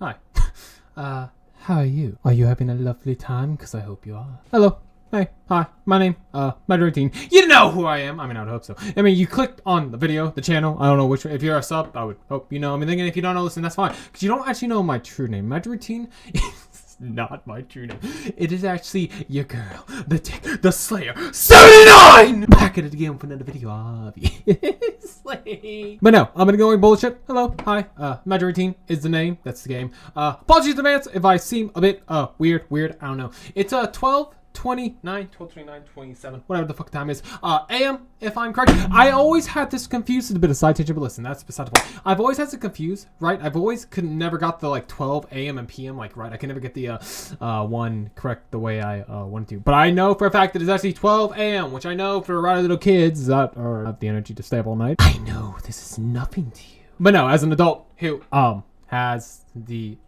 Hi. How are you? Are you having a lovely time? Because I hope you are. Hello. Hey, hi, my name, Routine. You know who I am. I mean, I would hope so. I mean, you clicked on the video, the channel. I don't know which, if you're a sub, I would hope you know. I mean, thinking if you don't know, listen, that's fine. Because you don't actually know my true name. Routine is not my true name. It is actually your girl, the Dick, the Slayer, 79! Back at it again for another video, obviously. But no, I'm gonna go with bullshit. Hello, hi, Routine is the name. That's the game. Apologies in advance if I seem a bit, weird. I don't know. It's, 12:29, 27, whatever the fuck time is, AM, if I'm correct. I always had this confused. It's a bit of side tangent, but listen, that's beside the point. I've always had to confuse, right? I've always never got the, like, 12 AM and PM, like, right? I can never get the, one correct the way I, wanted to. But I know for a fact that it's actually 12 AM, which I know for rather little kids that have the energy to stay up all night. I know, this is nothing to you. But no, as an adult who, has the,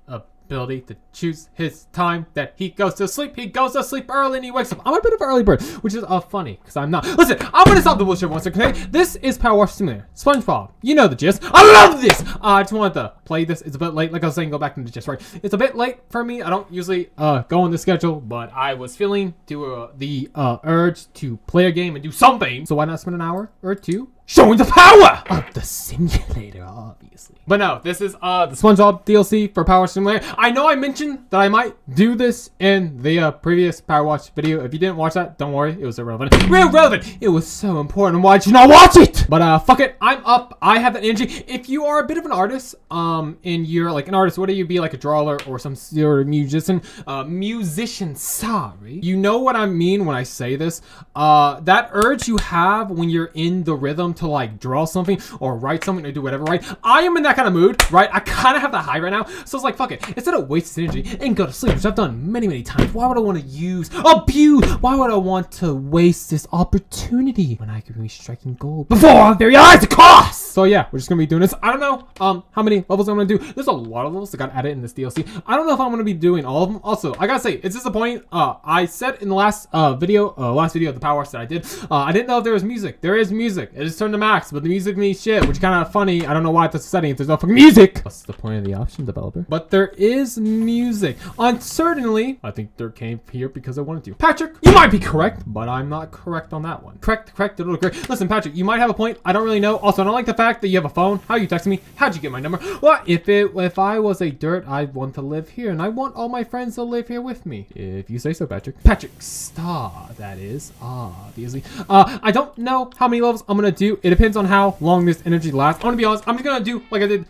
ability to choose his time that he goes to sleep. He goes to sleep early and he wakes up. I'm a bit of an early bird, which is funny because I'm not. Listen, I'm gonna stop the bullshit once, okay? This is PowerWash Simulator. SpongeBob, you know the gist. I love this. I just wanted to play this. It's a bit late, like I was saying. Go back into the gist, right? It's a bit late for me. I don't usually go on the schedule, but I was feeling the urge to play a game and do something. So why not spend an hour or two showing the power of the simulator, obviously. But no, this is the SpongeBob DLC for Power Simulator. I know I mentioned that I might do this in the previous PowerWash video. If you didn't watch that, don't worry, it was irrelevant. Real relevant! It was so important. Why'd you not watch it? But fuck it, I'm up. I have that energy. If you are a bit of an artist, and you're like an artist, whether you be like a drawer or some sort of musician, sorry. You know what I mean when I say this. That urge you have when you're in the rhythm to like draw something or write something or do whatever, right? I am in that kind of mood, right? I kind of have that high right now. So it's like, fuck it. Instead of wasting energy and go to sleep, which I've done many times, why would I want to abuse? Why would I want to waste this opportunity when I could be striking gold before our very eyes, of course? So yeah, we're just gonna be doing this. I don't know how many levels I'm gonna do. There's a lot of levels that got added in this DLC. I don't know if I'm gonna be doing all of them. Also, I gotta say, it's disappointing. I said in the last video of the Power Wash that I did, I didn't know if there was music. There is music. It is turned to max, but the music means shit, which is kind of funny. I don't know why it's a setting if there's no fucking music. What's the point of the option developer? But there is music. Uncertainly, I think there came here because I wanted to. Patrick, you might be correct, but I'm not correct on that one. Correct, it'll look great. Listen, Patrick, you might have a point. I don't really know. Also, I don't like the fact that you have a phone. How you texting me? How'd you get my number? Well, if I was a dirt, I'd want to live here, and I want all my friends to live here with me. If you say so, Patrick. Patrick Star, that is, obviously. I don't know how many levels I'm gonna do. It depends on how long this energy lasts. I'm gonna be honest, I'm just gonna do like I did.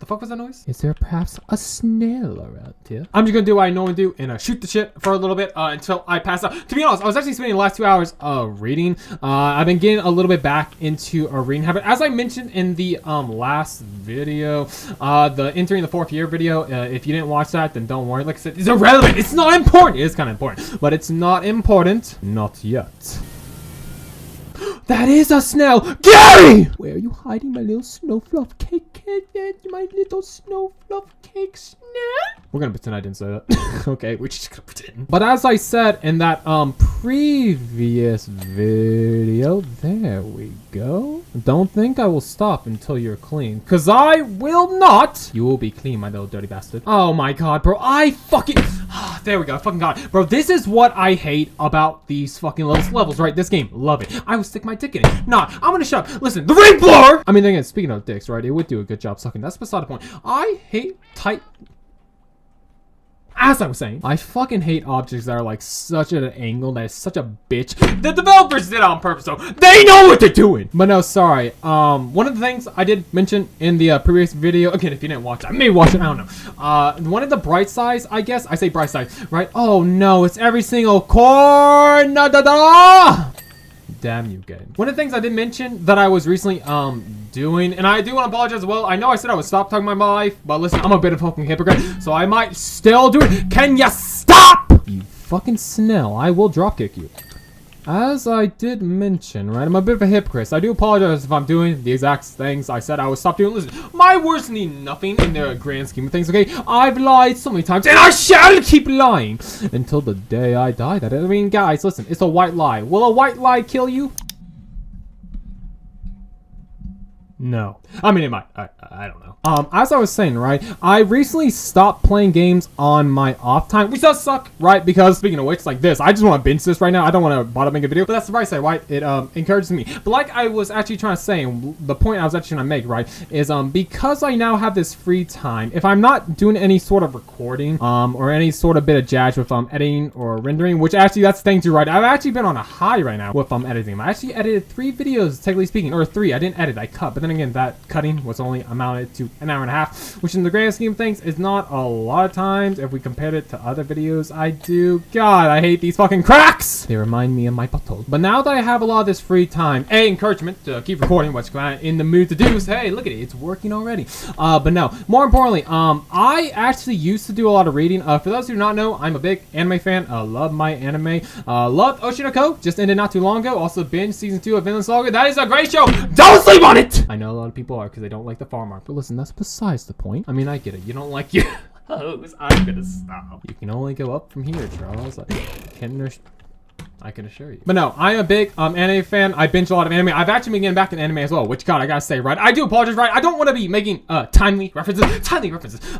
The fuck was that noise? Is there perhaps a snail around here? I'm just gonna do what I normally do and shoot the shit for a little bit until I pass out. To be honest, I was actually spending the last 2 hours reading. I've been getting a little bit back into a reading habit. As I mentioned in the last video, the entering the 4th year video, if you didn't watch that, then don't worry. Like I said, it's irrelevant. It's not important. It is kind of important, but it's not important. Not yet. That is a snail! Gary! Where are you hiding, my little snow fluff cake? My little snow fluff cake snail? We're gonna pretend I didn't say that. Okay, we're just gonna pretend. But as I said in that previous video, there we go. Don't think I will stop until you're clean, cause I will not. You will be clean, my little dirty bastard. Oh my god, bro, I fucking there we go, I fucking got it. Bro, this is what I hate about these fucking levels, right? This game, love it. I will stick my dick in it. Nah, I'm gonna shut up. Listen, the ring blower! I mean, again, speaking of dicks, right? It would do a good job sucking. That's beside the point. I hate tight. As I was saying, I fucking hate objects that are like such at an angle that is such a bitch. The developers did it on purpose, though. They know what they're doing. But no, sorry. One of the things I did mention in the previous video, again, if you didn't watch it, maybe watch it, I don't know. One of the bright sides, I guess, I say bright side, right? Oh no, it's every single corner. Damn you, game. One of the things I did mention that I was recently doing, and I do want to apologize as well. I know I said I would stop talking about my life, but listen, I'm a bit of a fucking hypocrite, so I might still do it. Can you stop? You fucking snail, I will dropkick you. As I did mention, right, I'm a bit of a hypocrite. So I do apologize if I'm doing the exact things I said I would stop doing. Listen, my words mean nothing in the grand scheme of things, okay? I've lied so many times, and I shall keep lying until the day I die. I mean, guys, listen, it's a white lie. Will a white lie kill you? No. I mean, it might. I don't know. As I was saying, right, I recently stopped playing games on my off time, which does suck, right? Because speaking of which, like this, I just want to binge this right now. I don't want to bother make a video, but that's the right side, right? It encourages me. But like I was actually trying to say, the point I was actually trying to make, right, is because I now have this free time, if I'm not doing any sort of recording, or any sort of bit of jazz with editing or rendering, which actually that's the thing too, right? I've actually been on a high right now with editing. I actually edited 3 videos, technically speaking, or 3. I didn't edit, I cut, but then again, that cutting was only amounted to an hour and a half, which in the grand scheme of things is not a lot of times if we compared it to other videos I do. God, I hate these fucking cracks! They remind me of my butthole. But now that I have a lot of this free time, encouragement to keep recording what's in the mood to do. So, hey, look at it, it's working already. But no, more importantly, I actually used to do a lot of reading. For those who do not know, I'm a big anime fan. Love my anime. Loved Oshinoko, just ended not too long ago. Also binged season 2 of Vinland Saga. That is a great show! Don't sleep on it! I know a lot of people are because they don't like the farm art. But listen, that's besides the point. I mean, I get it. You don't like your hose. I'm gonna stop. You can only go up from here, Charles. I can assure you. But no, I'm a big anime fan. I binge a lot of anime. I've actually been getting back into anime as well, which, God, I gotta say, right? I do apologize, right? I don't want to be making timely references.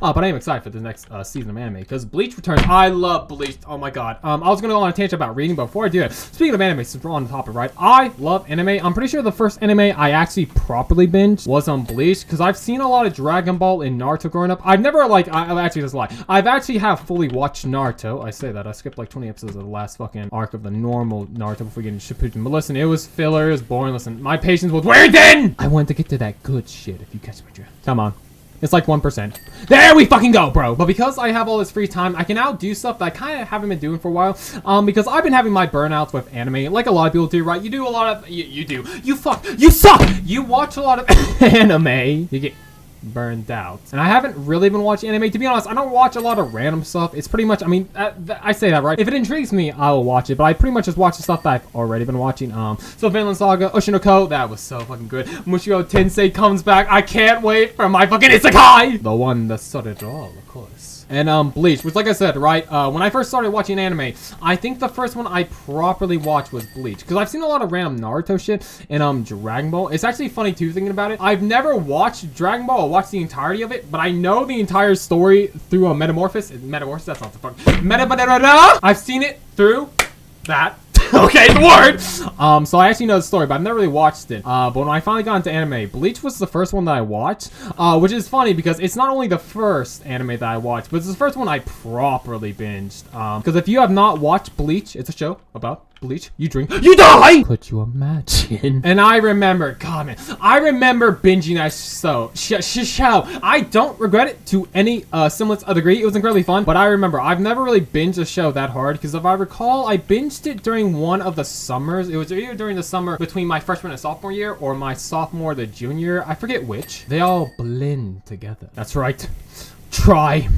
But I am excited for the next season of anime because Bleach returns. I love Bleach. Oh my God. I was gonna go on a tangent about reading, but before I do that, speaking of anime, since we're on the topic, right? I love anime. I'm pretty sure the first anime I actually properly binged was on Bleach because I've seen a lot of Dragon Ball and Naruto growing up. I've never I actually just lie. I've actually have fully watched Naruto. I say that I skipped like 20 episodes of the last fucking arc of the normal Naruto before getting Shippuden. But listen, it was filler, it was boring. Listen, my patience was wearing thin! I wanted to get to that good shit, if you catch my drift. Come on. It's like 1%. There we fucking go, bro! But because I have all this free time, I can now do stuff that I kind of haven't been doing for a while. Because I've been having my burnouts with anime, like a lot of people do, right? You do a lot of... You suck! You watch a lot of anime. You get burned out. And I haven't really been watching anime. To be honest, I don't watch a lot of random stuff. It's pretty much, I mean, I say that, right? If it intrigues me, I will watch it. But I pretty much just watch the stuff that I've already been watching. So Vinland Saga, Oshinoko, that was so fucking good. Mushoku Tensei comes back. I can't wait for my fucking isekai! The one that started it all, of course. And Bleach, which, like I said, right, when I first started watching anime, I think the first one I properly watched was Bleach, because I've seen a lot of random Naruto shit and Dragon Ball. It's actually funny too, thinking about it. I've never watched Dragon Ball or watched the entirety of it, but I know the entire story through a Metamorphosis. That's not the fuck. I've seen it through that. Okay, the word! So I actually know the story, but I've never really watched it. But when I finally got into anime, Bleach was the first one that I watched, which is funny because it's not only the first anime that I watched, but it's the first one I properly binged. Because if you have not watched Bleach, it's a show about Bleach. You drink, you die! Could you imagine? And I remember, God, man, I remember binging that show. I don't regret it to any semblance of degree. It was incredibly fun, but I remember I've never really binged a show that hard because if I recall, I binged it during one of the summers. It was either during the summer between my freshman and sophomore year or my sophomore to junior year. I forget which. They all blend together. That's right. Try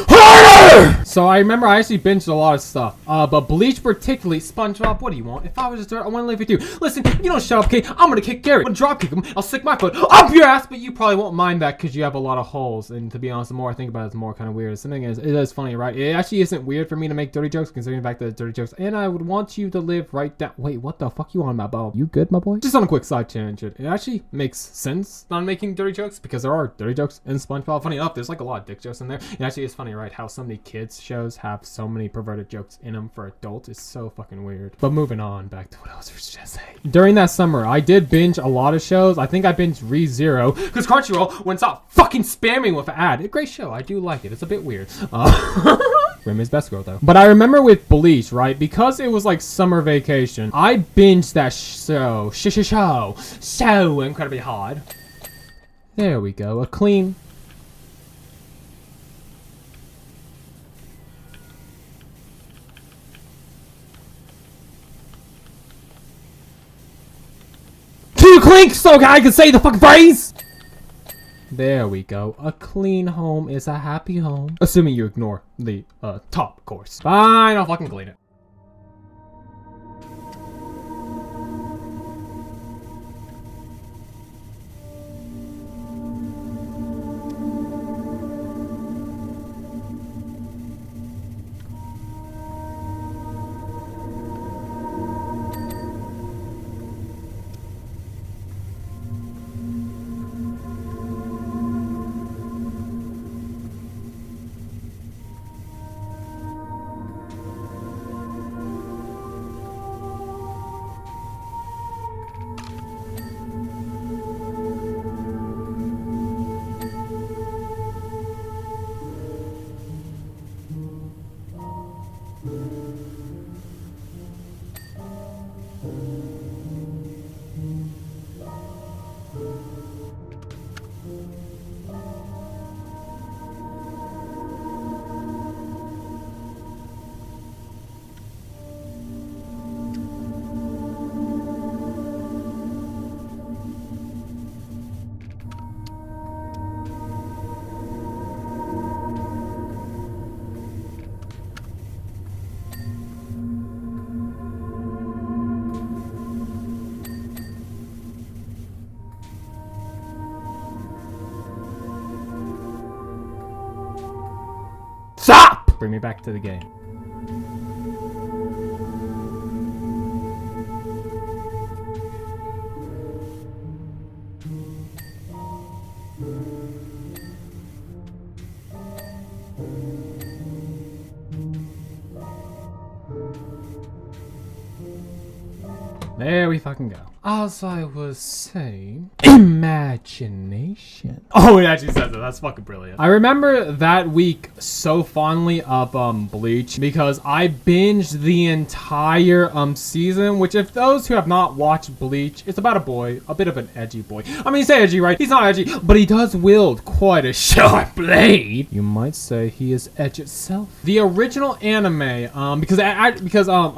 harder! So I remember I actually binged a lot of stuff. But Bleach particularly, SpongeBob, what do you want? If I was just there, I want to live with you. Listen, if you don't shut up, okay? I'm gonna kick Gary. I'm gonna drop kick him. I'll stick my foot up your ass, but you probably won't mind that because you have a lot of holes. And to be honest, the more I think about it, the more kind of weird. Something is, it is funny, right? It actually isn't weird for me to make dirty jokes, considering the fact that it's dirty jokes. And I would want you to live right down. Wait, what the fuck you on about, Bob? You good, my boy? Just on a quick side tangent. It actually makes sense not making dirty jokes because there are dirty jokes in SpongeBob. Funny enough, there's like a lot of dick jokes in there. It actually is funny, right? How so many kids shows have so many perverted jokes in them for adults. It's so fucking weird. But moving on back to what I was just saying. During that summer, I did binge a lot of shows. I think I binged ReZero because Crunchyroll wouldn't stop fucking spamming with an ad. A great show. I do like it. It's a bit weird. Remy's best girl though. But I remember with Bleach, right? Because it was like summer vacation, I binged that show. So incredibly hard. There we go. A clean. Clink so I can say the fucking phrase! There we go. A clean home is a happy home. Assuming you ignore the top course. Fine, I'll fucking clean it. bring me back to the game. There we fucking go. As I was saying, imagination. Oh, it actually says it. That's fucking brilliant. I remember that week so fondly of Bleach because I binged the entire season, which if those who have not watched Bleach, it's about a boy, a bit of an edgy boy. I mean, you say edgy, right? He's not edgy, but he does wield quite a sharp blade. You might say he is edge itself. The original anime, because at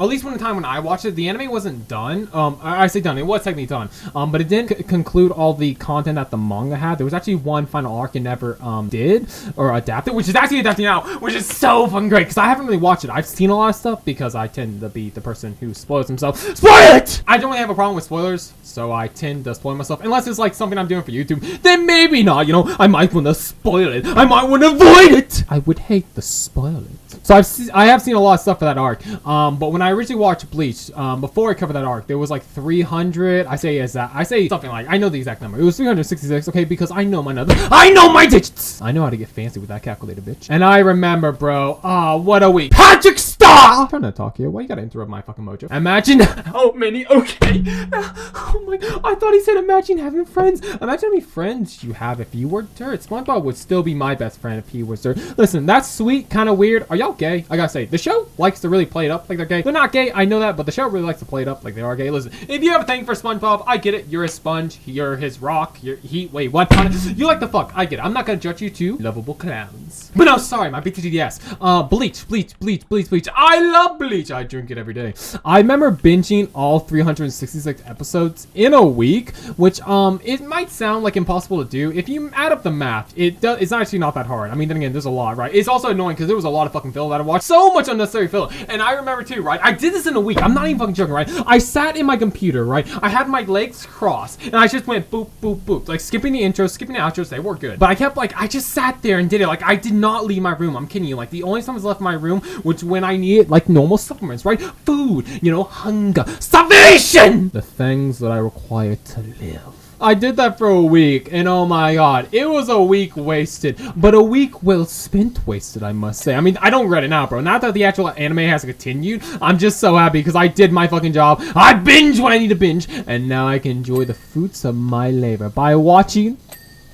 least one time when I watched it, the anime wasn't done. I say done. It was technically done, but it didn't conclude all the content that the manga had. There was actually one final arc it never did or adapted, which is actually adapting now, which is so fucking great because I haven't really watched it. I've seen a lot of stuff because I tend to be the person who spoils himself. Spoil it! I don't really have a problem with spoilers, so I tend to spoil myself unless it's like something I'm doing for YouTube. Then maybe not. You know, I might want to spoil it. I might want to avoid it. I would hate to spoil it. So I have seen a lot of stuff for that arc. But when I originally watched Bleach, before I covered that arc, there was like 300. I say something like, I know the exact number. It was 366, okay, because I know my numbers. I know my digits! I know how to get fancy with that calculator, bitch. And I remember, bro, what a week. Patrick Star! I'm trying to talk here. Why you gotta interrupt my fucking mojo? Imagine how many, okay. Oh my, I thought he said imagine having friends. Imagine how many friends you have if you were dirt. SpongeBob would still be my best friend if he was dirt. Listen, that's sweet, kind of weird. Are y'all gay? I gotta say, the show likes to really play it up like they're gay. They're not gay, I know that, but the show really likes to play it up like they are gay. Listen, if you have a thing for SpongeBob, I get it. You're a sponge. You're his rock. You're wait, what? You like the fuck. I get it. I'm not gonna judge you two lovable clowns. But no, sorry, my BTTS. Bleach. I love Bleach. I drink it every day. I remember binging all 366 episodes in a week, which it might sound like impossible to do. If you add up the math, it's actually not that hard. I mean, then again, there's a lot, right? It's also annoying because there was a lot of fucking filler that I watched. So much unnecessary filler. And I remember too, right? I did this in a week. I'm not even fucking joking, right? I sat in my computer, right? I had my legs crossed and I just went boop, boop, boop. Like skipping the intros, skipping the outros, they were good. But I kept like, I just sat there and did it. Like I did not leave my room. I'm kidding you. Like the only time I was left in my room was when I needed like normal supplements, right? Food, you know, hunger, starvation. The things that I require to live. I did that for a week, and oh my god, it was a week wasted, but a week well spent wasted, I must say. I mean, I don't regret it now, bro. Not that the actual anime has continued, I'm just so happy because I did my fucking job. I binge when I need to binge, and now I can enjoy the fruits of my labor by watching...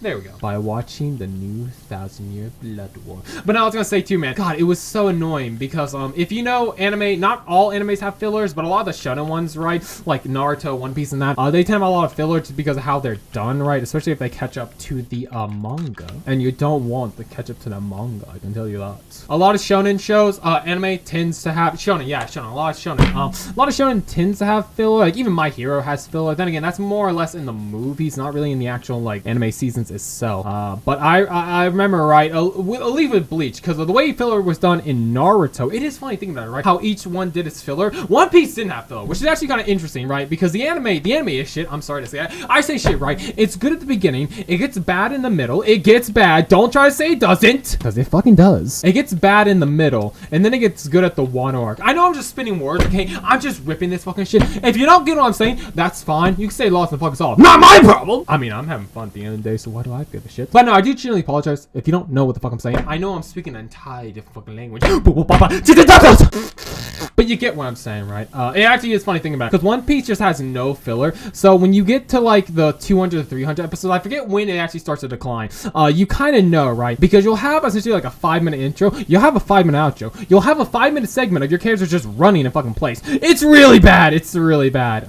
There we go. By watching the new 1,000-Year Blood War. But now I was gonna say too, man. God, it was so annoying because if you know anime, not all animes have fillers, but a lot of the shonen ones, right? Like Naruto, One Piece, and that, they tend to have a lot of filler just because of how they're done, right? Especially if they catch up to the manga, and you don't want to catch up to the manga. I can tell you that. A lot of shonen shows, anime tends to have shonen. Yeah, shonen. A lot of shonen. A lot of shonen tends to have filler. Like even My Hero has filler. Then again, that's more or less in the movies, not really in the actual like anime seasons itself. But I remember, right, I'll leave with Bleach because of the way filler was done in Naruto. It is funny thinking about it, right? How each one did its filler. One Piece didn't have filler, which is actually kind of interesting, right? Because the anime is shit. I'm sorry to say that. I say shit, right? It's good at the beginning. It gets bad in the middle. It gets bad. Don't try to say it doesn't, because it fucking does. It gets bad in the middle, and then it gets good at the Wano arc. I know I'm just spinning words, okay? I'm just ripping this fucking shit. If you don't get what I'm saying, that's fine. You can say lost and fuck us off. Not my problem! I mean, I'm having fun at the end of the day, so why do I give a shit? But no, I do genuinely apologize if you don't know what the fuck I'm saying. I know I'm speaking an entirely different fucking language. But you get what I'm saying, right? It actually is funny thinking about it, because One Piece just has no filler. So when you get to like the 200 to 300 episodes, I forget when it actually starts to decline. You kind of know, right? Because you'll have essentially like a 5-minute intro. You'll have a 5-minute outro. You'll have a 5-minute segment of your characters just running in fucking place. It's really bad. It's really bad.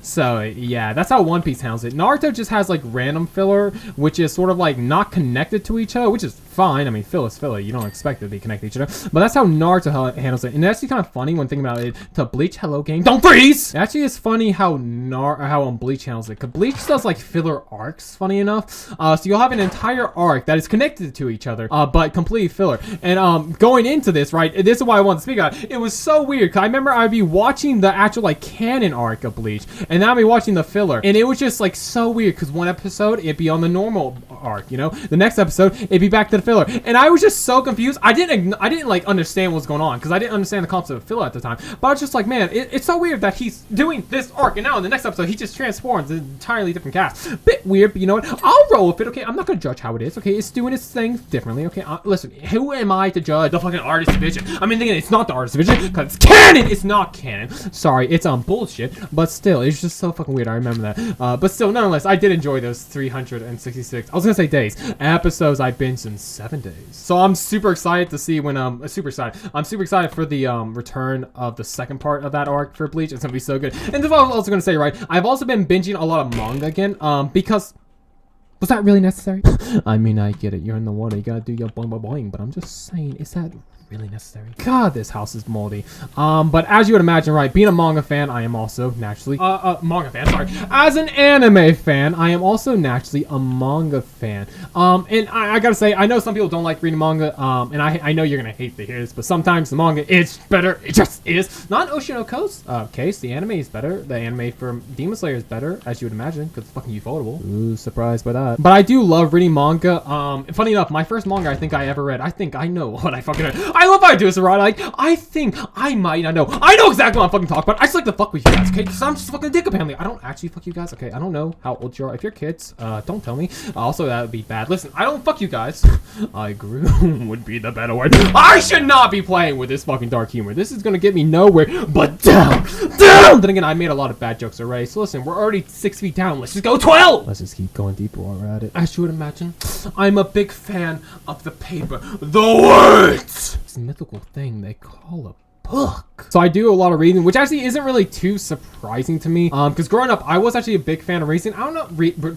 So yeah, that's how One Piece handles it. Naruto just has like random filler, which is sort of like not connected to each other, which is fine. I mean, filler is filler. You don't expect it to be connected to each other. But that's how Naruto handles it. And it's actually kind of funny when thinking about it. To Bleach, hello game, don't freeze! It actually is funny how Bleach handles it. Because Bleach does like filler arcs, funny enough. So you'll have an entire arc that is connected to each other, but completely filler. And going into this, right, this is why I wanted to speak about it. It was so weird, because I remember I'd be watching the actual like canon arc of Bleach, and now I'd be watching the filler. And it was just like so weird, because one episode, it'd be on the normal normal arc, you know? The next episode, it'd be back to the filler. And I was just so confused. I didn't like understand what's going on because I didn't understand the concept of filler at the time. But I was just like, man, it's so weird that he's doing this arc, and now in the next episode, he just transforms an entirely different cast. Bit weird, but you know what? I'll roll with it, okay? I'm not gonna judge how it is, okay? It's doing its thing differently, okay? Listen, who am I to judge the fucking artist division? I mean, thinking it's not the artist division because it's canon. It's not canon. Sorry, it's bullshit. But still, it's just so fucking weird. I remember that. But still, nonetheless, I did enjoy those 366. I was gonna say days. Episodes I binged in 7 days. So I'm super excited to see when I'm super excited for the return of the second part of that arc for Bleach. It's gonna be so good. And this I was also gonna say, right? I've also been binging a lot of manga again. Because was that really necessary? I mean, I get it. You're in the water. You gotta do your boing boing boing. But I'm just saying, is that really necessary? God, this house is moldy. But as you would imagine, right, being a manga fan, I am also naturally manga fan, sorry. As an anime fan, I am also naturally a manga fan. And I gotta say, I know some people don't like reading manga, and I know you're gonna hate to hear this, but sometimes the manga is better. It just is. Not in Oshinoko's case, the anime is better. The anime from Demon Slayer is better, as you would imagine, because it's fucking ufotable. Ooh, surprised by that. But I do love reading manga. Funny enough, my first manga I think I ever read, I think I know what I fucking read. I love how I do this, right? Like, I think I might not know. I know exactly what I'm fucking talking about. I just like to fuck with you guys, okay? Because I'm just fucking a dick, apparently. I don't actually fuck you guys, okay? I don't know how old you are. If you're kids, don't tell me. Also, that would be bad. Listen, I don't fuck you guys. I groom would be the better word. I should not be playing with this fucking dark humor. This is gonna get me nowhere but down. Down! Then again, I made a lot of bad jokes already. So listen, we're already 6 feet down. Let's just go 12! Let's just keep going deeper while we're at it. As you would imagine, I'm a big fan of the paper. The words! This mythical thing they call a book. So I do a lot of reading, which actually isn't really too surprising to me. Because growing up, I was actually a big fan of racing. I don't know,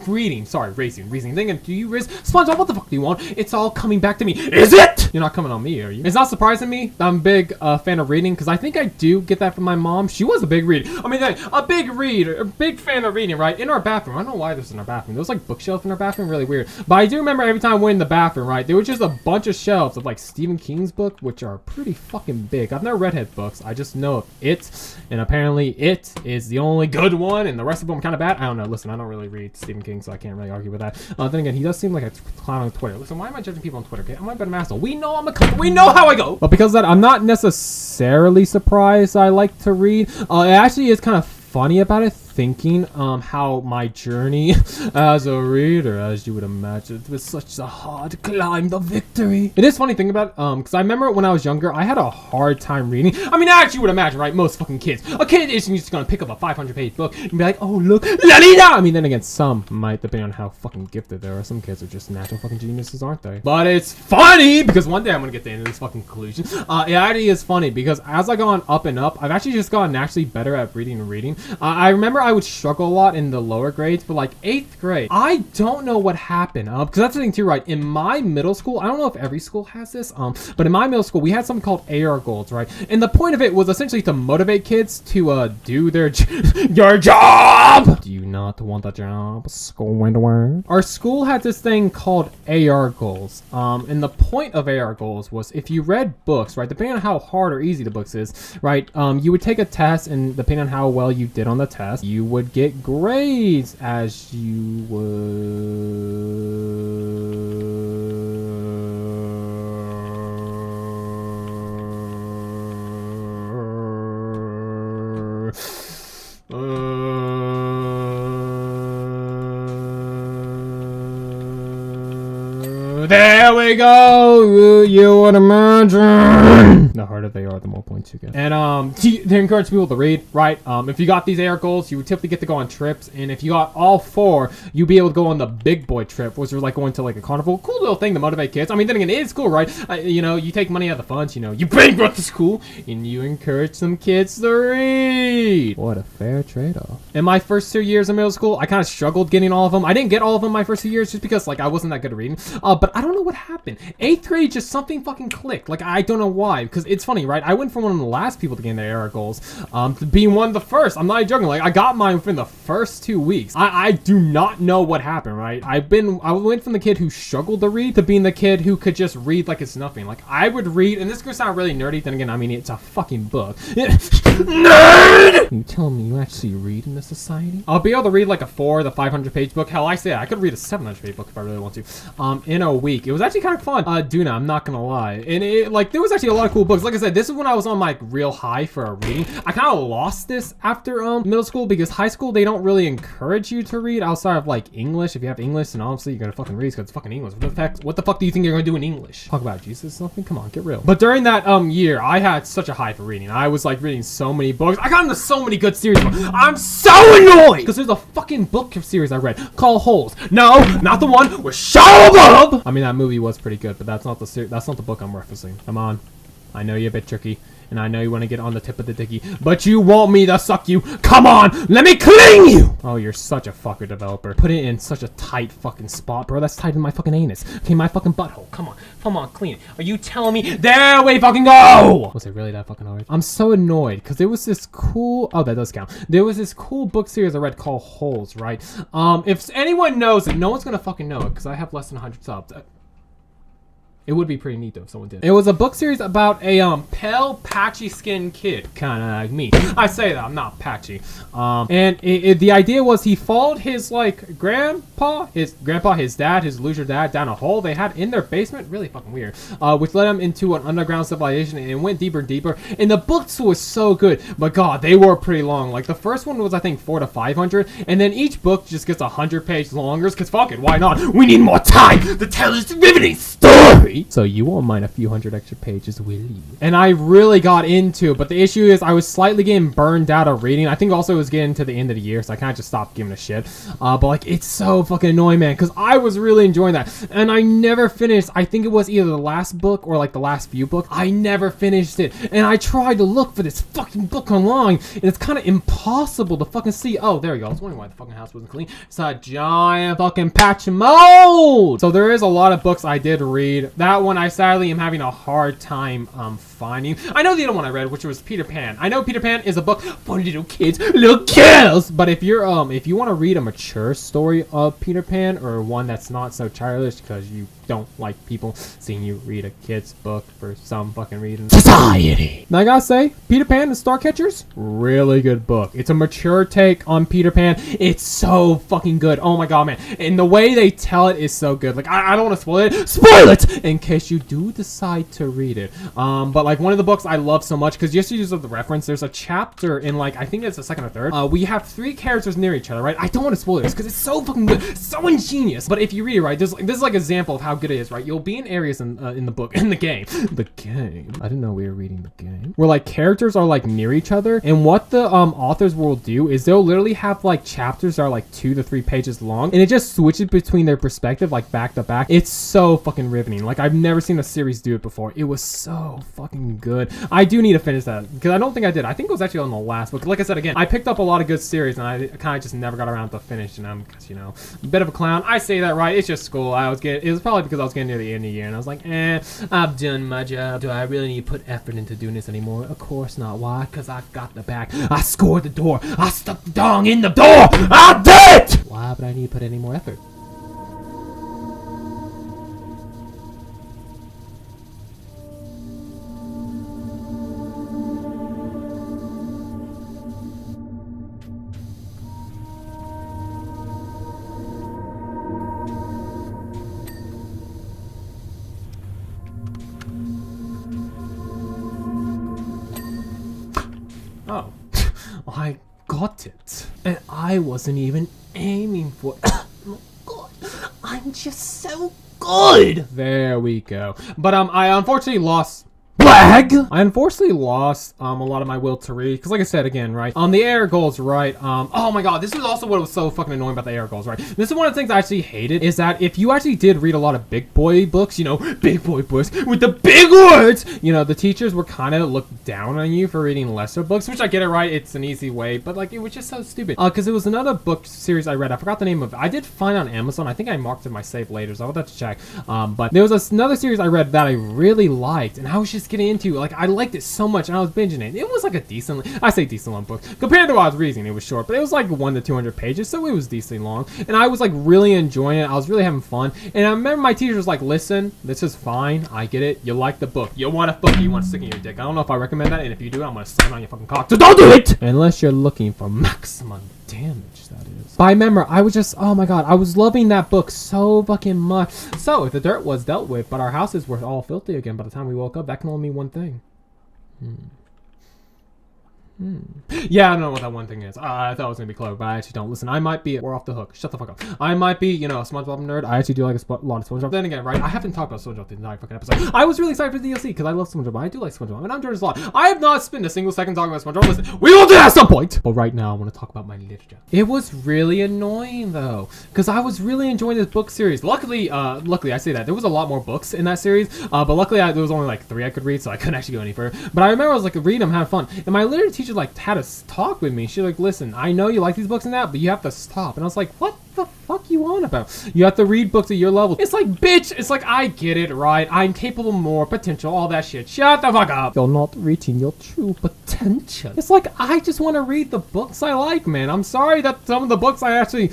reading. Sorry, racing. Thinking, do you race? SpongeBob, what the fuck do you want? It's all coming back to me. Is it? You're not coming on me, are you? It's not surprising me. I'm a big fan of reading because I think I do get that from my mom. She was a big reader. I mean, a big reader, a big fan of reading, right? In our bathroom. I don't know why this is in our bathroom. There was like bookshelf in our bathroom, really weird. But I do remember every time I went in the bathroom, right? There was just a bunch of shelves of like Stephen King's book, which are pretty fucking big. I've never read his books. I just know of it, and apparently it is the only good one, and the rest of them are kind of bad. I don't know. Listen, I don't really read Stephen King, so I can't really argue with that. Then again, he does seem like a clown on Twitter. Listen, why am I judging people on Twitter? Okay, I'm a better asshole. We know I'm a we know how I go. But because of that, I'm not necessarily surprised I like to read. It actually is kind of funny about it, thinking how my journey as a reader, as you would imagine, was such a hard climb to victory. It is funny thing about because I remember when I was younger, I had a hard time reading. I mean, as you would imagine, right? Most fucking kids. A kid isn't just gonna pick up a 500-page book and be like, oh look, la di da. I mean, then again, some might, depending on how fucking gifted they are. Some kids are just natural fucking geniuses, aren't they? But it's funny because one day I'm gonna get to the end of this fucking conclusion. It actually is funny because as I've gone up and up, I've actually just gotten naturally better at reading and reading. I remember I would struggle a lot in the lower grades, but like 8th grade, I don't know what happened. Because that's the thing too, right? In my middle school, I don't know if every school has this, but in my middle school, we had something called AR goals, right? And the point of it was essentially to motivate kids to do their your job. Do you not want a job? School and work. Our school had this thing called AR goals, and the point of AR goals was if you read books, right? Depending on how hard or easy the books is, right? You would take a test, and depending on how well you did on the test, you would get grades as you there we go. You would imagine. The harder they are, the more points you get. And they encourage people to read, right? If you got these AR goals, you would typically get to go on trips. And if you got all 4, you'd be able to go on the big boy trip, which was like going to like a carnival. Cool little thing to motivate kids. I mean, then again, it is cool, right? You know, you take money out of the funds, you know, you bankrupt the school, and you encourage some kids to read. What a fair trade-off. In my first 2 years of middle school, I kind of struggled getting all of them. I didn't get all of them my first 2 years just because like I wasn't that good at reading. But But I don't know what happened. 8th grade, just something fucking clicked. Like, I don't know why. Because it's funny, right? I went from one of the last people to gain their era goals to being one of the first. I'm not even joking. Like, I got mine within the first 2 weeks. I do not know what happened, right? I went from the kid who struggled to read to being the kid who could just read like it's nothing. Like, I would read, and this is gonna sound really nerdy, then again, I mean, it's a fucking book. Nerd! You telling me you actually read in this society? I'll be able to read like a 400 to 500 page book. Hell, I say I could read a 700 page book if I really want to. In a week. It was actually kind of fun. Duna, I'm not gonna lie. And there was actually a lot of cool books. Like I said, this is when I was on like real high for a reading. I kind of lost this after middle school because high school, they don't really encourage you to read outside of like English. If you have English, and obviously you're gonna fucking read because it's fucking English. What the fuck do you think you're gonna do in English? Talk about Jesus or something? Come on, get real. But during that year, I had such a high for reading. I was like reading so many books. I got into so many good series. I'm so annoyed because there's a fucking book series I read called Holes. No, not the one with SpongeBob. I mean, that movie was pretty good, but that's not the book I'm referencing. Come on, I know you're a bit tricky, and I know you want to get on the tip of the dicky, but you want me to suck you. Come on, let me clean you. Oh, you're such a fucker, developer. Put it in such a tight fucking spot, bro. That's tight in my fucking anus. Okay, my fucking butthole. Come on, clean it. Are you telling me there we fucking go? Was it really that fucking hard? I'm so annoyed because there was this cool. Oh, that does count. There was this cool book series I read called Holes, right? If anyone knows it, no one's gonna fucking know it because I have less than 100 subs. It would be pretty neat though if someone did. It was a book series about a pale, patchy skinned kid, kind of like me. I say that I'm not patchy. And the idea was he followed his like grandpa, his dad, his loser dad down a hole they had in their basement. Really fucking weird. Which led him into an underground civilization and it went deeper and deeper. And the books was so good, but God, they were pretty long. Like the first one was I think 400 to 500, and then each book just gets 100 pages longer. Cause fuck it, why not? We need more time to tell this riveting story. So you won't mind a few hundred extra pages, will you? And I really got into it, but the issue is I was slightly getting burned out of reading. I think also it was getting to the end of the year, so I kind of just stopped giving a shit. But like, it's so fucking annoying, man, because I was really enjoying that. And I never finished, I think it was either the last book or like the last few books. I never finished it. And I tried to look for this fucking book online, and it's kind of impossible to fucking see. Oh, there you go. I was wondering why the fucking house wasn't clean. It's a giant fucking patch of mold. So there is a lot of books I did read. That one I sadly am having a hard time finding. I know the other one I read, which was Peter Pan. I know Peter Pan is a book for little kids, little girls. But if you're if you want to read a mature story of Peter Pan, or one that's not so childish because you don't like people seeing you read a kid's book for some fucking reason. Society. Now I gotta say, Peter Pan and Starcatchers, really good book. It's a mature take on Peter Pan. It's so fucking good. Oh my god, man. And the way they tell it is so good. Like, I don't want to spoil it. Spoil it! In case you do decide to read it. But like one of the books I love so much, because just to use the reference, there's a chapter in like, I think it's the second or third. We have 3 characters near each other, right? I don't want to spoil this because it's so fucking good. So ingenious. But if you read it, right, this is like an example of how good it is, right? You'll be in areas in the book, in the game. The game. I didn't know we were reading the game. Where like characters are like near each other, and what the authors will do is they'll literally have like chapters that are like 2 to 3 pages long, and it just switches between their perspective like back to back. It's so fucking riveting. Like I've never seen a series do it before. It was so fucking good. I do need to finish that because I don't think I did. I think it was actually on the last book. Like I said, again, I picked up a lot of good series and I kind of just never got around to finishing them because, you know, a bit of a clown. I say that right. It's just school. It was probably because I was getting near the end of the year and I was like, I've done my job. Do I really need to put effort into doing this anymore? Of course not. Why? Because I got the back. I scored the door. I stuck the dong in the door. I did it! Why would I need to put any more effort? Oh, I got it. And I wasn't even aiming for it. Oh god, I'm just so good. There we go. But I unfortunately lost Blag! I unfortunately lost a lot of my will to read because, like I said again, right, the AR goals, right, oh my god, this is also what was so fucking annoying about the AR goals, right. This is one of the things I actually hated, is that if you actually did read a lot of big boy books, you know, big boy books with the big words, you know, the teachers were kind of looked down on you for reading lesser books, which I get it, right, it's an easy way, but like it was just so stupid because it was another book series I read. I forgot the name of it. I did find it on Amazon. I think I marked it in my save later, so I'll have to check. But there was another series I read that I really liked, and I was just getting into, like, I liked it so much, and I was binging it. It was like a decent, I say decent long book compared to what I was reading. It was short, but it was like 100 to 200 pages, so it was decently long, and I was like really enjoying it. I was really having fun, and I remember my teacher was like, listen, this is fine, I get it, you like the book, you want a book, you want to stick in your dick. I don't know if I recommend that, and if you do it, I'm gonna slam on your fucking cock, so don't do it unless you're looking for maximum damage, that is. But I remember I was just, oh my god, I was loving that book so fucking much. So if the dirt was dealt with, but our houses were all filthy again by the time we woke up, that can only mean one thing. Yeah, I don't know what that one thing is. I thought it was gonna be clever, but I actually don't. Listen, I might be, we're off the hook. Shut the fuck up. I might be, you know, a SpongeBob nerd. I actually do like a lot of SpongeBob. Then again, right, I haven't talked about SpongeBob the entire fucking episode. I was really excited for the DLC because I love SpongeBob. I do like SpongeBob, and I'm enjoying this a lot. I have not spent a single second talking about SpongeBob. Listen, we will do that at some point. But right now, I want to talk about my literature. It was really annoying though, because I was really enjoying this book series. Luckily, I say that there was a lot more books in that series, but luckily there was only like 3 I could read, so I couldn't actually go any further. But I remember I was like reading them, having fun, and my literature teacher like had a talk with me. She's like, listen, I know you like these books and that, but you have to stop. And I was like, what the fuck you on about? You have to read books at your level. It's like, bitch, it's like, I get it, right? I'm capable of more potential, all that shit. Shut the fuck up. You're not reaching your true potential. It's like, I just want to read the books I like, man. I'm sorry that some of the books I actually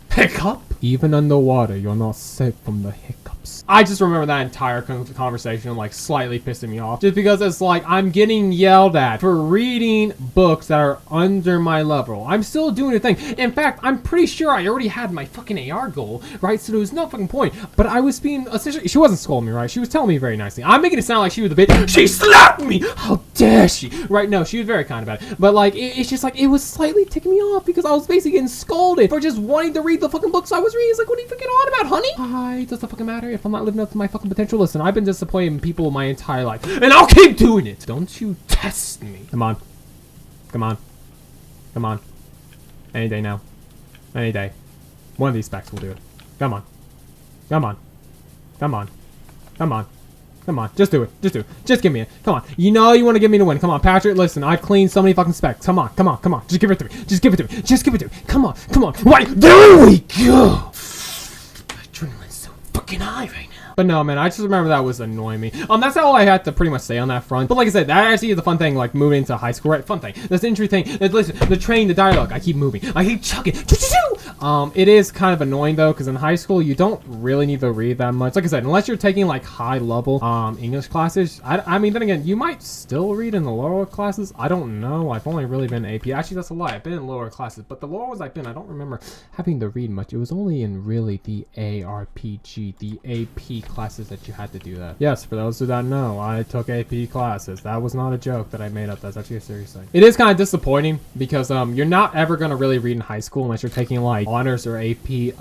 pick up. Even underwater, you're not safe from the hiccups. I just remember that entire conversation like slightly pissing me off, just because it's like I'm getting yelled at for reading books that are under my level. I'm still doing a thing. In fact, I'm pretty sure I already had my fucking AR goal, right? So there was no fucking point. But I was being essentially, she wasn't scolding me, right? She was telling me very nicely. I'm making it sound like she was a bitch. She slapped me. How dare she? Right? No, she was very kind about it. But like, it's just like, it was slightly ticking me off because I was basically getting scolded for just wanting to read the fucking books I was reading. It's like, what are you freaking on about, honey? Why does it fucking matter if I'm not living up to my fucking potential? Listen, I've been disappointing people my entire life, and I'll keep doing it. Don't you test me. Come on. Come on. Come on. Any day now. Any day. One of these specs will do it. Come on. Come on. Come on. Come on. Come on. Just do it. Just do it. Just give me it. Come on. You know you want to give me the win. Come on, Patrick. Listen, I've cleaned so many fucking specs. Come on. Come on. Come on. Just give it to me. Just give it to me. Just give it to me. Come on. Come on. Right. There we go. Adrenaline's so fucking high right now. But no, man, I just remember that was annoying me. That's all I had to pretty much say on that front. But like I said, that actually is the fun thing, like moving into high school, right? Fun thing. That's the interesting thing. Listen, the train, the dialogue, I keep moving. I keep chugging. It is kind of annoying though, because in high school, you don't really need to read that much. Like I said, unless you're taking like high level English classes. I mean, then again, you might still read in the lower classes. I don't know. I've only really been AP. Actually, that's a lie. I've been in lower classes, but the lower ones I've been, I don't remember having to read much. It was only in really the ARPG, the AP classes that you had to do that. Yes, for those who don't know, I took AP classes. That was not a joke that I made up. That's actually a serious thing. It is kind of disappointing because you're not ever going to really read in high school unless you're taking like honors or AP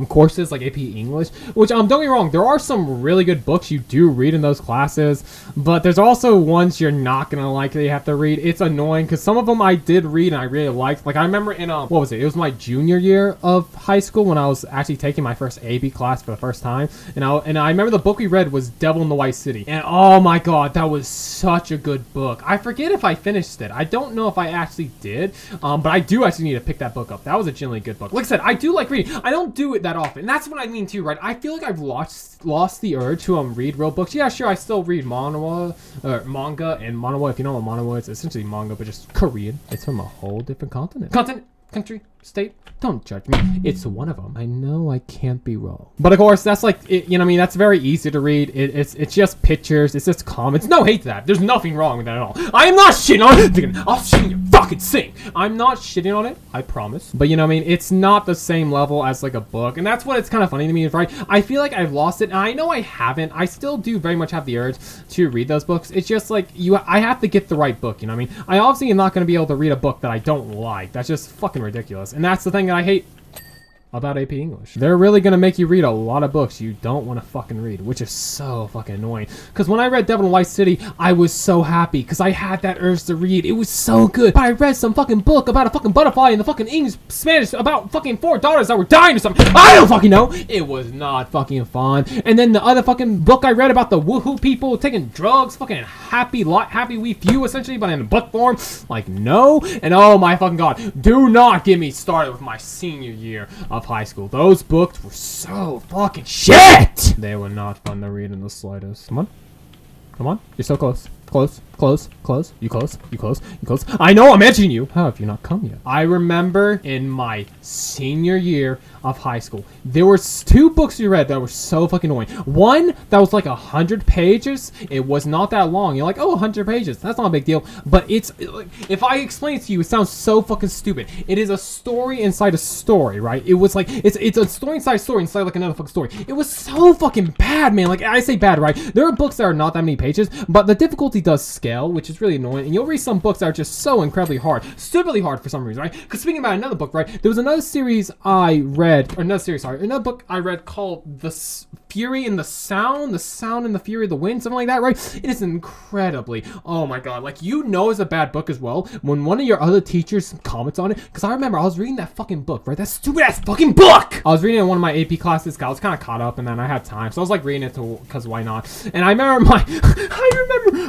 courses like AP English, which don't get me wrong, there are some really good books you do read in those classes, but there's also ones you're not going to like that you have to read. It's annoying because some of them I did read and I really liked. Like I remember in what was it? It was my junior year of high school when I was actually taking my first AP class for the first time, and I remember the book we read was Devil in the White City, and oh my god, that was such a good book. I forget if I finished it. I don't know if I actually did, but I do actually need to pick that book up. That was a genuinely good book. Like I said, I do like reading. I don't do it that often. That's what I mean too, right? I feel like I've lost the urge to read real books. Yeah, sure, I still read manga and manhwa. If you know what manhwa is, it's essentially manga, but just Korean. It's from a whole different continent. Country, state, don't judge me. It's one of them. I know I can't be wrong. But of course, that's like, you know what I mean? That's very easy to read. It's just pictures. It's just comments. No hate to that. There's nothing wrong with that at all. I am not shitting on it. I'll shit in your fucking sink. I'm not shitting on it. I promise. But you know what I mean? It's not the same level as like a book. And that's what it's kind of funny to me, right? I feel like I've lost it. And I know I haven't. I still do very much have the urge to read those books. It's just like, I have to get the right book. You know what I mean? I obviously am not going to be able to read a book that I don't like. That's just fucking ridiculous. And that's the thing that I hate. about AP English. They're really gonna make you read a lot of books you don't want to fucking read, which is so fucking annoying. Because when I read Devil in White City, I was so happy because I had that urge to read. It was so good. But I read some fucking book about a fucking butterfly in the fucking English, Spanish, about fucking 4 daughters that were dying or something. I don't fucking know. It was not fucking fun. And then the other fucking book I read about the woohoo people taking drugs, fucking happy we few essentially, but in book form, like no. And oh my fucking god, do not get me started with my senior year of high school. Those books were so fucking shit. They were not fun to read in the slightest. Come on, come on, you're so close. Close. You close. I know I'm edging you. How have you not come yet? I remember in my senior year of high school, there were 2 books you read that were so fucking annoying. One that was like 100 pages. It was not that long. You're like, oh, 100 pages. That's not a big deal. But it's like, if I explain it to you, it sounds so fucking stupid. It is a story inside a story, right? It was like, it's a story inside like another fucking story. It was so fucking bad, man. Like I say bad, right? There are books that are not that many pages, but the difficulty does scale, which is really annoying. And you'll read some books that are just so incredibly hard, stupidly hard for some reason, right? Because speaking about another book, right? There was another series I read, or another book I read called The Fury and the Sound and the Fury of the Wind, something like that, right? It is incredibly, oh my god, like you know it's a bad book as well when one of your other teachers comments on it. Because I remember I was reading that fucking book, right? That stupid ass fucking book! I was reading it in one of my AP classes, I was kind of caught up and then I had time, so I was like reading it because why not? And I remember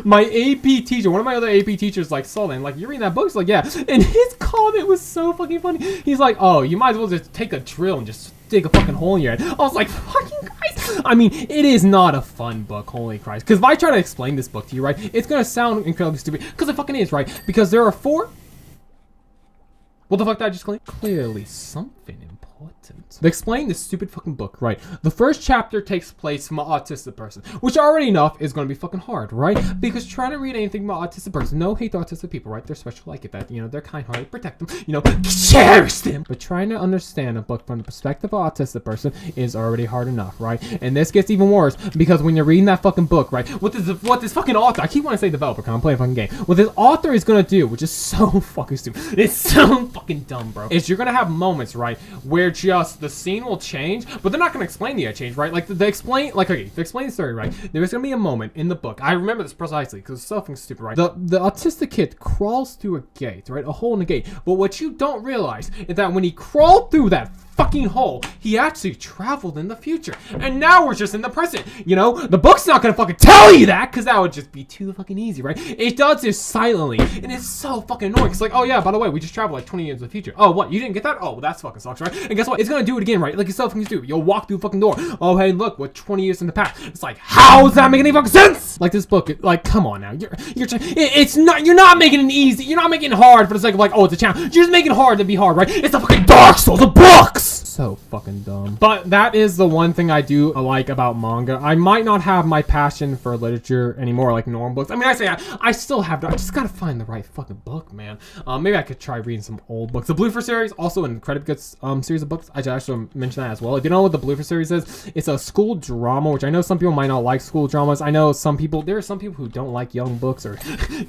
my AP teacher, one of my other AP teachers, like saw that and like, you're reading that book? He's like, yeah. And his comment was so fucking funny. He's like, oh, you might as well just take a drill and just dig a fucking hole in your head. I was like, fucking Christ. I mean, it is not a fun book, holy Christ. Because if I try to explain this book to you, right, it's gonna sound incredibly stupid. Because it fucking is, right? Because there are 4. What the fuck did I just claim? Clearly something important. They explain this stupid fucking book, right? The first chapter takes place from an autistic person, which already enough is going to be fucking hard, right? Because trying to read anything about autistic person, no hate to autistic people, right? They're special, I get that, you know, they're kind-hearted, protect them, you know, cherish them. But trying to understand a book from the perspective of an autistic person is already hard enough, right? And this gets even worse because when you're reading that fucking book, right? What this fucking author, I keep wanting to say developer because I'm playing a fucking game. What this author is going to do, which is so fucking stupid, it's so fucking dumb, bro, is you're going to have moments, right, where just the scene will change, but they're not going to explain the change, right? Like they explain the story, right? There's going to be a moment in the book. I remember this precisely because it's so fucking stupid, right? The autistic kid crawls through a gate, right? A hole in the gate. But what you don't realize is that when he crawled through that fucking hole, he actually traveled in the future. And now we're just in the present. You know, the book's not gonna fucking tell you that because that would just be too fucking easy, right? It does this silently, and it's so fucking annoying. It's like, oh yeah, by the way, we just traveled like 20 years in the future. Oh, what? You didn't get that? Oh, well, that's fucking sucks, right? And guess what? It's gonna do it again, right? Like it's so fucking stupid. You'll walk through the fucking door. Oh, hey, look, we're 20 years in the past. It's like, how does that make any fucking sense? Like this book, like, come on now. You're not making it easy. You're not making it hard for the sake of like, oh, it's a challenge. You're just making it hard to be hard, right? It's the fucking Dark Souls of books. So fucking dumb. But that is the one thing I do like about manga. I might not have my passion for literature anymore, like normal books. I mean, I still have. I just gotta find the right fucking book, man. Maybe I could try reading some old books. The Bluefer series, also an incredibly good series of books. I should actually mention that as well. If you know what the Bluefer series is, it's a school drama, which I know some people might not like school dramas. I know there are some people who don't like young books or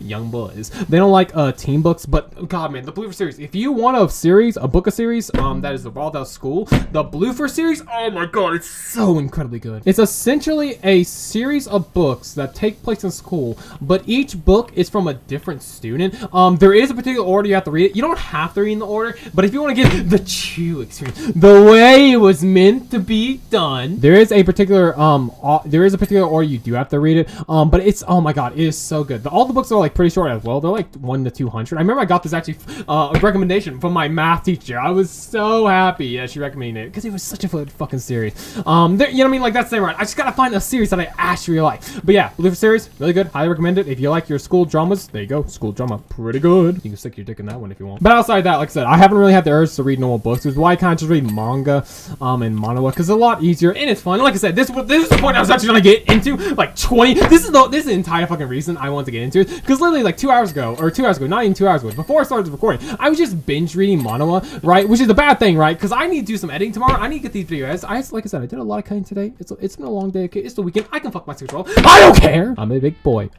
young boys. They don't like teen books, but god, man, the Bluefer series. If you want a series that is involved out of school, the Bluefer series, oh my god, it's so incredibly good. It's essentially a series of books that take place in school, but each book is from a different student. There is a particular order you have to read it. You don't have to read in the order, but if you want to get the true experience, the way it was meant to be done, there is a particular order you do have to read it. But it's, oh my god, it is so good. All the books are like pretty short as well. They're like 1 to 200. I remember I got this actually a recommendation from my math teacher. I was so happy. Yeah, she recommended it because it was such a fucking series. You know what I mean? Like that's the thing, right? I just gotta find a series that I actually like. But yeah, Bluefer series, really good. Highly recommend it. If you like your school dramas, there you go. School drama, pretty good. You can stick your dick in that one if you want. But outside that, like I said, I haven't really had the urge to read normal books. Which is why I kind of just read manga, and manhwa because it's a lot easier and it's fun. Like I said, this is the point I was actually gonna get into. Like 20. This is the entire fucking reason I wanted to get into it because literally like 2 hours ago, not even 2 hours ago, before I started recording, I was just binge reading manhwa, right? Which is a bad thing, right? Because I need to do some editing tomorrow. I need to get these videos. Like I said, I did a lot of cutting today. It's been a long day. Okay, it's the weekend. I can fuck my 6-year-old. I don't care. I'm a big boy.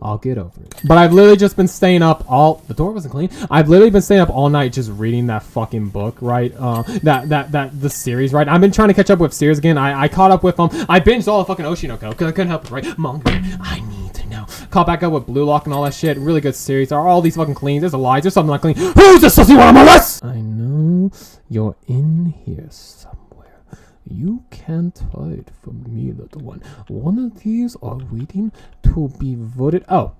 I'll get over it. But I've literally just been staying up the door wasn't clean. I've literally been staying up all night just reading that fucking book, right? The series, right? I've been trying to catch up with series again. I caught up with I binged all the fucking Oshinoko because I couldn't help it, right? Manga, I need to know. Caught back up with Blue Lock and all that shit. Really good series. Are all these fucking clean? There's a lie. There's something not clean. Who's the sussy one among us? I know you're in here somewhere. You can't hide from me, little one. One of these are waiting to be voted. Oh,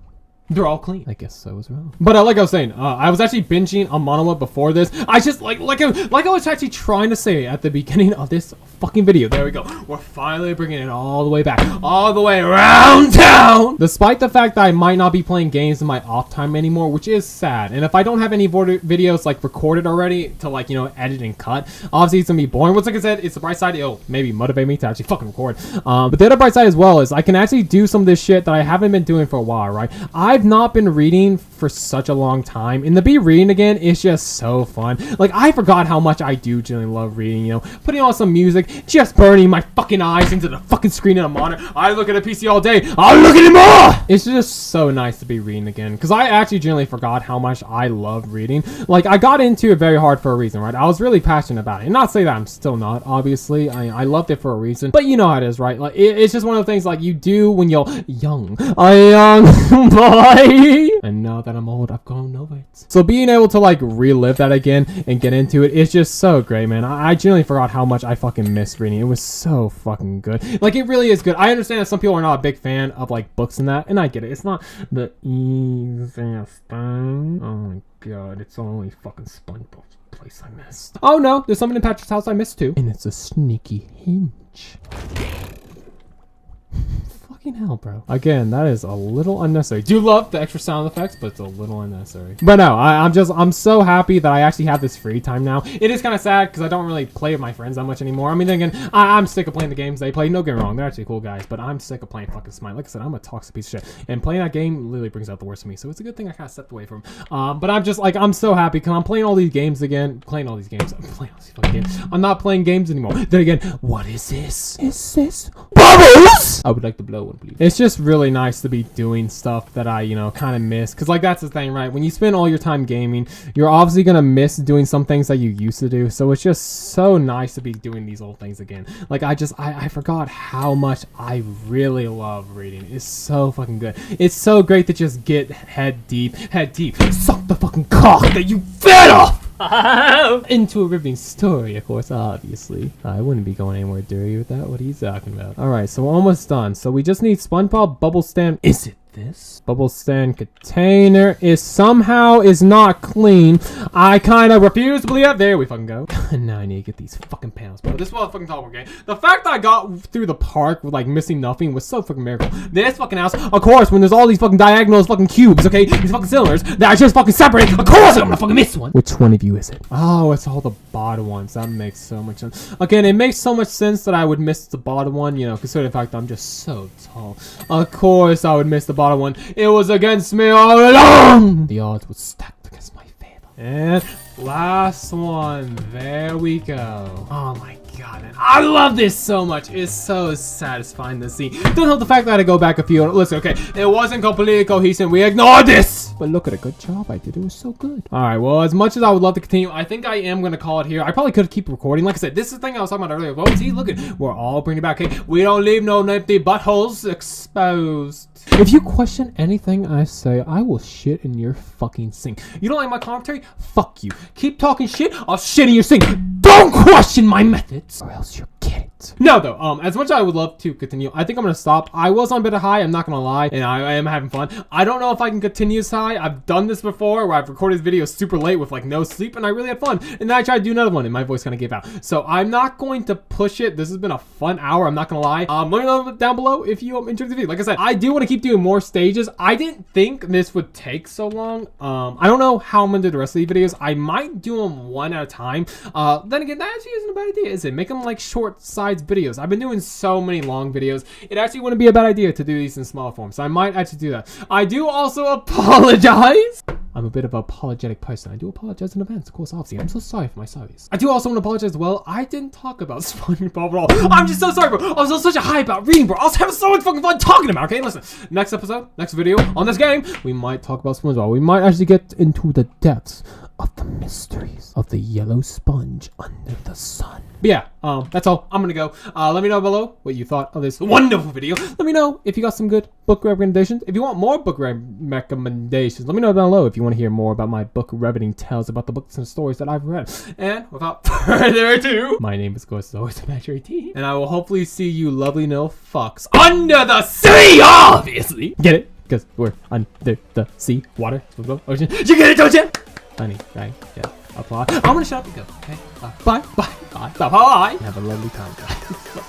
they're all clean. I guess I was wrong. But like I was saying, I was actually binging a manhwa before this. I just like I was actually trying to say at the beginning of this fucking video. There we go. We're finally bringing it all the way back, all the way around town. Despite the fact that I might not be playing games in my off time anymore, which is sad. And if I don't have any videos like recorded already to like, you know, edit and cut, obviously it's gonna be boring. What's like I said, it's the bright side. It'll maybe motivate me to actually fucking record. But the other bright side as well is I can actually do some of this shit that I haven't been doing for a while, right? I've not been reading for such a long time, and to be reading again is just so fun. Like, I forgot how much I do genuinely love reading, you know, putting on some music, just burning my fucking eyes into the fucking screen on a monitor. I look at a PC all day, I'll look at it more! It's just so nice to be reading again, because I actually genuinely forgot how much I love reading. Like, I got into it very hard for a reason, right? I was really passionate about it, and not say that I'm still not, obviously. I loved it for a reason, but you know how it is, right? Like, it's just one of the things like you do when you're young. A young boy! And now that I'm old, I've grown over it. So being able to like relive that again and get into it is just so great, man. I genuinely forgot how much I fucking missed reading. It was so fucking good. Like, it really is good. I understand that some people are not a big fan of like books and that, and I get it. It's not the easiest thing. Oh my god, it's only fucking SpongeBob's place I missed. Oh no, there's something in Patrick's house I missed too. And it's a sneaky hinge. Fucking hell, bro. Again, that is a little unnecessary. Do love the extra sound effects, but it's a little unnecessary. But no, I'm so happy that I actually have this free time now. It is kind of sad because I don't really play with my friends that much anymore. I mean, again, I'm sick of playing the games they play. No, get me wrong, they're actually cool guys, but I'm sick of playing fucking Smite. Like I said, I'm a toxic piece of shit, and playing that game literally brings out the worst of me. So it's a good thing I kind of stepped away from. But I'm just like, I'm so happy because I'm playing all these games again. I'm playing all these fucking games. I'm not playing games anymore. Then again, what is this? Is this bubbles? I would like to blow one, please. It's just really nice to be doing stuff that I, you know, kind of miss. Because, like, that's the thing, right? When you spend all your time gaming, you're obviously going to miss doing some things that you used to do. So it's just so nice to be doing these old things again. Like, I forgot how much I really love reading. It's so fucking good. It's so great to just get head deep, suck the fucking cock that you fed off! Into a riveting story, of course, obviously. I wouldn't be going anywhere dirty with that. What are you talking about? Alright, so we're almost done. So we just need SpongeBob bubble stand. Is it this? Bubble stand container is not clean. I kind of refuse to believe that. There we fucking go. Now I need to get these fucking panels, bro. This is what fucking talking game. The fact that I got through the park with like missing nothing was so fucking miracle. This fucking house, of course, when there's all these fucking diagonals, fucking cubes, okay, these fucking cylinders that I just fucking separate, of course I'm gonna fucking miss one. Which one of you is it? Oh, it's all the bottom ones. That makes so much sense. Again, it makes so much sense that I would miss the bottom one, you know, considering the fact that I'm just so tall. Of course I would miss the bottom one. It was against me all along. The odds were stacked against my favor. And last one. There we go. Oh my god, man. I love this so much. It's so satisfying to see. Don't help the fact that I go back a few. Listen, okay, it wasn't completely cohesive. We ignore this. But look at a good job I did. It was so good. All right, well, as much as I would love to continue, I think I am going to call it here. I probably could keep recording. Like I said, this is the thing I was talking about earlier. Oh, see, look at, we're all bringing it back. Okay, we don't leave no empty buttholes exposed. If you question anything I say, I will shit in your fucking sink. You don't like my commentary? Fuck you. Keep talking shit, I'll shit in your sink. Don't question my methods, or else you'll get it. No, though, as much as I would love to continue, I think I'm gonna stop. I was on a bit of high, I'm not gonna lie, and I am having fun. I don't know if I can continue this high. I've done this before, where I've recorded videos super late with like no sleep, and I really had fun. And then I tried to do another one, and my voice kind of gave out. So I'm not going to push it. This has been a fun hour, I'm not gonna lie. Let me know down below if you enjoyed the video. Like I said, I do want to keep doing more stages. I didn't think this would take so long. I don't know how I'm gonna do the rest of these videos. I might do them one at a time. Then again, that actually isn't a bad idea, is it? Make them like short size videos. I've been doing so many long videos. It actually wouldn't be a bad idea to do these in small form. So I might actually do that. I do also apologize. I'm a bit of an apologetic person. I do apologize in advance, of course, obviously. I'm so sorry for my sorries. I do also want to apologize as well. I didn't talk about SpongeBob at all. I'm just so sorry, bro. I was on such a high about reading, bro. I was having so much fucking fun talking about it. Okay, listen. Next episode, next video on this game, we might talk about SpongeBob. We might actually get into the depths of the mysteries of the yellow sponge under the sun. But yeah, that's all. I'm gonna go. Let me know below what you thought of this wonderful video. Let me know if you got some good book recommendations. If you want more book recommendations, let me know down below if you want to hear more about my book riveting tales about the books and stories that I've read. And without further ado, my name is, of course, always Imaginary, and I will hopefully see you lovely little fucks under the sea, obviously. Get it? Because we're under the sea, water, ocean. You get it, don't you? Honey, right? Yeah. Apply. I'm gonna shut up and go. Okay. Bye. Bye. Bye. Bye. Bye. Have a lovely time, guys.